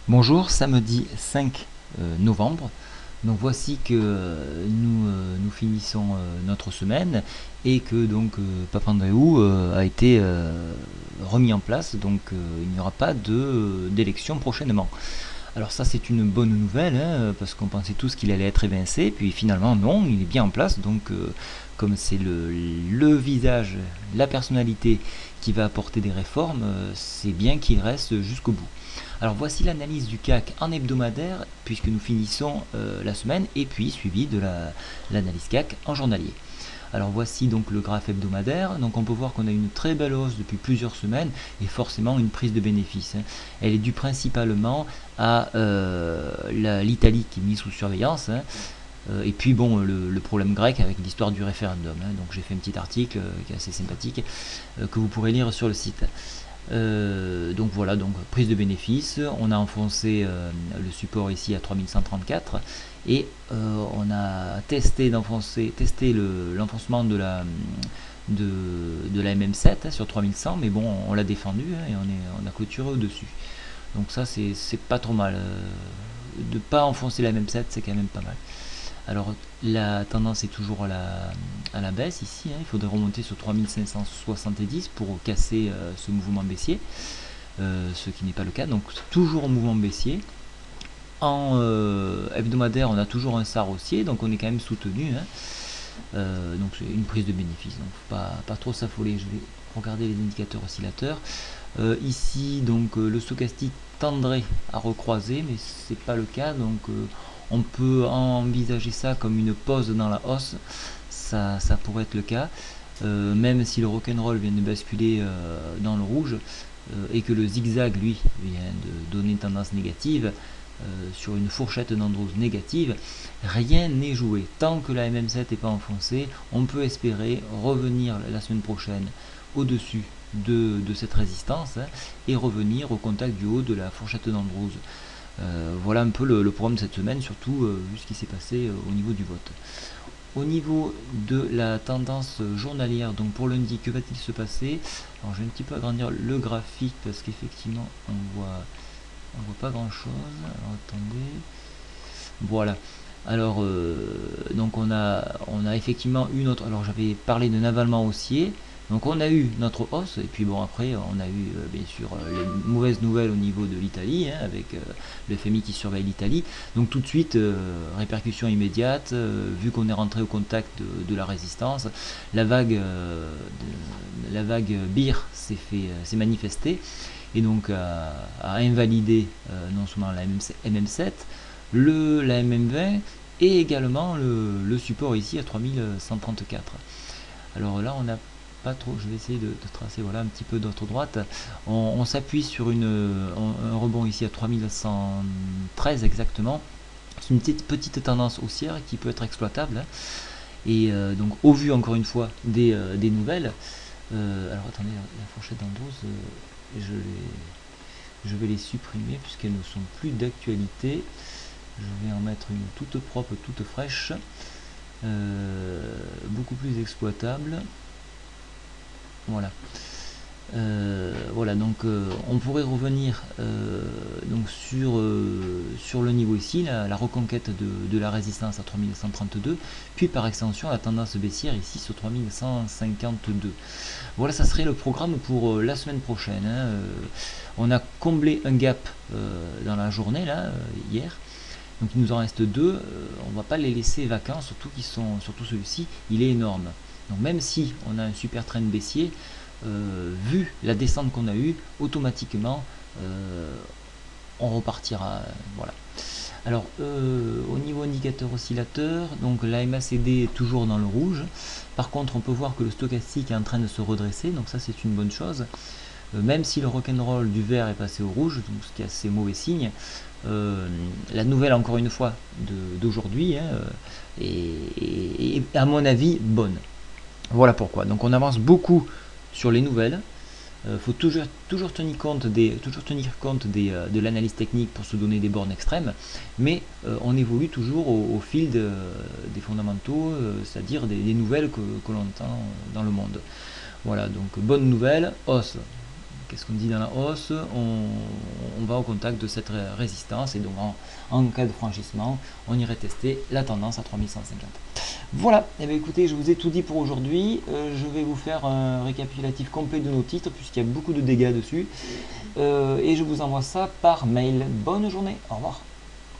Bonjour, samedi 5 novembre. Donc voici que nous finissons notre semaine et que donc Papandréou a été remis en place, donc il n'y aura pas d'élection prochainement. Alors ça c'est une bonne nouvelle, hein, parce qu'on pensait tous qu'il allait être évincé, puis finalement non, il est bien en place, donc comme c'est le visage, la personnalité qui va apporter des réformes, c'est bien qu'il reste jusqu'au bout. Alors voici l'analyse du CAC en hebdomadaire, puisque nous finissons la semaine, et puis suivi de l'analyse CAC en journalier. Alors voici donc le graphe hebdomadaire. Donc on peut voir qu'on a une très belle hausse depuis plusieurs semaines et forcément une prise de bénéfice. Elle est due principalement à l'Italie qui est mise sous surveillance. Et puis bon, le problème grec avec l'histoire du référendum. Donc j'ai fait un petit article qui est assez sympathique que vous pourrez lire sur le site. Donc voilà, donc prise de bénéfice, on a enfoncé le support ici à 3134 et on a testé l'enfoncement de la MM7 sur 3100, mais bon, on l'a défendu et on a clôturé au-dessus. Donc ça, c'est pas trop mal. De pas enfoncer la MM7, c'est quand même pas mal. Alors la tendance est toujours à la baisse ici, il faudrait remonter sur 3570 pour casser ce mouvement baissier, ce qui n'est pas le cas, donc toujours en mouvement baissier. En hebdomadaire, on a toujours un SAR haussier, donc on est quand même soutenu, donc c'est une prise de bénéfice, donc faut pas trop s'affoler. Je vais regarder les indicateurs oscillateurs. Ici, donc le stochastique tendrait à recroiser, mais c'est pas le cas, donc on peut envisager ça comme une pause dans la hausse, ça pourrait être le cas, même si le rock'n'roll vient de basculer dans le rouge et que le zigzag lui vient de donner une tendance négative sur une fourchette d'Andrews négative, rien n'est joué. Tant que la MM7 n'est pas enfoncée, on peut espérer revenir la semaine prochaine au-dessus de cette résistance et revenir au contact du haut de la fourchette d'Andrews. Voilà un peu le programme de cette semaine, surtout vu ce qui s'est passé au niveau du vote. Au niveau de la tendance journalière, donc pour lundi, que va-t-il se passer? Alors je vais un petit peu agrandir le graphique parce qu'effectivement on voit pas grand chose. Alors attendez. Voilà. Alors donc on a effectivement eu notre. Alors j'avais parlé de navalement haussier. Donc on a eu notre hausse, et puis bon après on a eu bien sûr les mauvaises nouvelles au niveau de l'Italie, avec le FMI qui surveille l'Italie. Donc tout de suite, répercussion immédiate, vu qu'on est rentré au contact de la résistance, la vague BIR s'est manifestée, et donc a invalidé non seulement la MM7, la MM20, et également le support ici à 3134. Alors là on a pas trop, je vais essayer de tracer voilà un petit peu d'autre droite. On s'appuie sur un rebond ici à 3113 exactement. C'est une petite tendance haussière qui peut être exploitable. Et donc au vu encore une fois des nouvelles, alors attendez, la fourchette d'Andrews, je vais les supprimer puisqu'elles ne sont plus d'actualité. Je vais en mettre une toute propre, toute fraîche, beaucoup plus exploitable. Voilà. Voilà, donc on pourrait revenir donc sur le niveau ici, la reconquête de la résistance à 3132, puis par extension la tendance baissière ici sur 3152. Voilà, ça serait le programme pour la semaine prochaine. On a comblé un gap dans la journée, là, hier. Donc il nous en reste deux, on ne va pas les laisser vacants, surtout celui-ci, il est énorme. Donc même si on a un super trend baissier, vu la descente qu'on a eue, automatiquement on repartira. Voilà. Alors au niveau indicateur oscillateur, donc la MACD est toujours dans le rouge. Par contre on peut voir que le stochastique est en train de se redresser, donc ça c'est une bonne chose. Même si le rock'n'roll du vert est passé au rouge, donc ce qui est assez mauvais signe. La nouvelle encore une fois d'aujourd'hui est à mon avis bonne. Voilà pourquoi. Donc on avance beaucoup sur les nouvelles. Il faut toujours tenir compte de l'analyse technique pour se donner des bornes extrêmes, mais on évolue toujours au fil des fondamentaux, c'est-à-dire des nouvelles que l'on entend dans le monde. Voilà, donc bonne nouvelle, hausse qu'est-ce qu'on dit dans la hausse, on va au contact de cette résistance et donc en cas de franchissement, on irait tester la tendance à 3150. Voilà, et bien écoutez, je vous ai tout dit pour aujourd'hui. Je vais vous faire un récapitulatif complet de nos titres puisqu'il y a beaucoup de dégâts dessus. Et je vous envoie ça par mail. Bonne journée, au revoir.